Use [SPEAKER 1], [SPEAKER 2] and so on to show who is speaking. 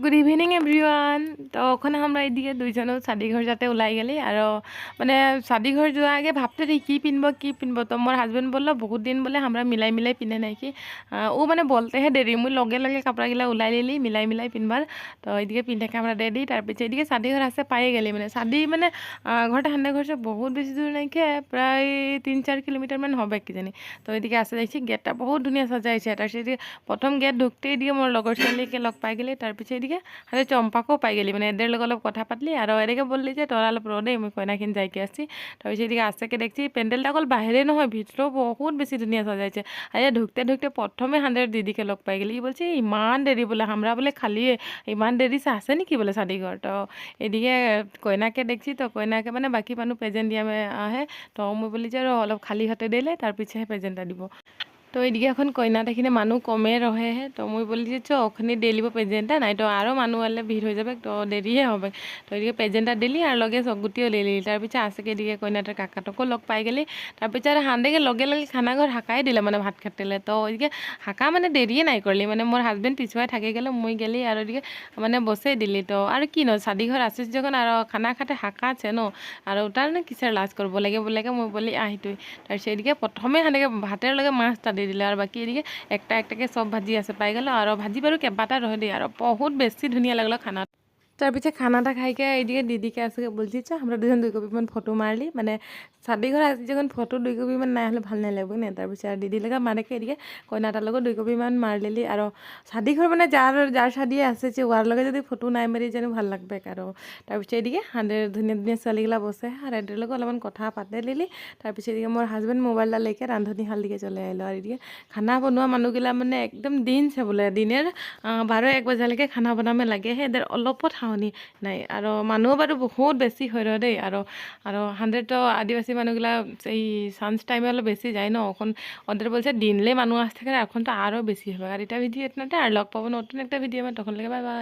[SPEAKER 1] Good evening everyone. তো ওখানে আমরা এইদিকে দুইজনও শাদিঘর যাতে ওলাই গেলি আর মানে শাদিঘর যাওয়ার আগে ভাবতে থাকি কি পিনবো। তো মোর হাজবেন্ড বললো বহুত দিন বলে আমরা মিলাই মিলাই পিনে নাকি। ও মানে বলতেহে দেরি মুই লগে লগে কাপড়গিলা ওলাই লিলি মিলাই মিলাই পিনবার। তো এইদিকে পিন্ধাকে আমরা রেডি, তারপিছে এইদিকে শাদিঘর আছে পায়ে গেলি মানে শাদি মানে ঘরটা হান্ডা ঘর বহুত বেশি দূর নাকি, প্রায় 3-4 কিলোমিটার মান হবে কি জানি। তো এইদিকে আসে দেখছি গেটটা বহুত ধুনিয়া সাজাইছে। তার সেদিকে প্রথম গেট ঢুকতেই দিয়ে মোর লগর ছোৱালীকে লগ পাই গেলি, তারপিছে এদিকে হাতে চম্পাকো পাই গেলি মানে এদের লগে অলপ কথা পাতলি আর এদিকে বললি যে তোরা অলপ রোদে মুই কইনাখিন যাইকে আসছি। তারপিছে এদিকে আস্তেকে দেখছি প্যান্ডেলটা অকল বাহিরে নহয় ভিতরেও বহুত বেশি ধুনিয়া সাজাইছে। আর ঢুকতে ঢুকতে প্রথমে হান্ডের দিদিকে লগ পাই গেলি, বলছে ইমান দেরি বলে আমরা বলে খালিয়ে ইমান দেরি আছে নাকি বলে শাদিঘর। তো এদিকে কইনাকে দেখছি, তো কইনাকে মানে বাকি মানুষ প্রেজেন্ট দিয়া আহে। তো মুই বলি যে অলপ খালি হাতে দিলে তার পিছেহে প্রেজেন্টটা দিব। তো এইদিকে এখন কইনা দেখিনে মানুষ কমে রহেহে। তো মুই বলি যে ওখানে ডেলিব প্রেজেন্টটা নাই তো আরও মানুষ আলে ভিড় হয়ে যাবে, তো দেরিহে হবে। তো এদিকে প্রেজেন্টটা দিলি আর লগে চকগুটিও লিলি। তারপিছে আজকে এদিকে কইনাটার কাকাটোকো লগ পাই গেলি। তারপিছে আর হান্দেকে লগে লগে খানা ঘর হাঁকাই দিলে মানে ভাত খাটিলে। তো ওইদিকে হাঁকা মানে দেরিয়ে নাই করলি মানে মোর হাজবেন্ড পিছুয়াই থাকি গেলে মুই গেলি আর ওইদিকে মানে বসেই দিলি। তো আর কি ন শাদি ঘর আসিস যখন আর খানা খাতে হাঁকা আছে ন আর ওটার না কিসের লাজ করবো লাগে বলে মুই বলি আহিতুই। তার সেদিকে প্রথমে হান্দেকে ভাতের লগে মাছটা দিয়ে দিলে আর বাকি এদিকে একটা একটাকে সব ভাজি আছে পাই গেল আর ভাজি বাৰু কেবাটা রহে দিয়ে আর বহুত বেশি ধুনিয়া লাগলো খানা। তারপিছে খানাটা খাইকে এইদিকে দিদিকে আজকে বলছি যে আমরা দুজন 2 কপি মান ফটো মারলি মানে শাদিঘর আসি যখন ফটো 2 কপি মান নাই হলে ভাল নালাগবে না। তারপিছে আর দিদির লগা মানেকে এদিকে কইনাটার লগত 2 কপি মান মার লিলি আর শাদিঘর মানে যার যার শাদি আছে যে ওয়ার লগে যদি ফটো নাই মারি যেন ভাল লাগবে আর তারপিছে এদিকে হাঁদের ধুনিয়া ধুনিয়া ছোৱালীগিলা বসে আর এদের লগত অলপমান কথা পাতে লিলি। তারপিছে এদিকে মোর হাজবেন্ড মোবাইলটা লেকে রান্ধনীশাল দিকে চলে আহিলো আর এদিকে খানা বনোৱা মানুহগিলা মানে একদম দিন বোলে দিনের 12-1 বজালৈকে খানা বনামে লাগে এদের অলপত হাওনি নাই আর মানুহ বাৰু বহুত বেছি হয় র দেই আর হান্ড্রেড তো আদিবাসী মানুহগুলা এই সাঞ্জ টাইমে অলপ বেশি যায় ন এখন ওদের বলছে দিনলে মানুষ আসতে থাকে এখন তো আরও বেশি হবে। আর এটা ভিডিও এটনাতে আর লগ পাবো নতুন একটা ভিডিও তখন লাগে বাই বাই।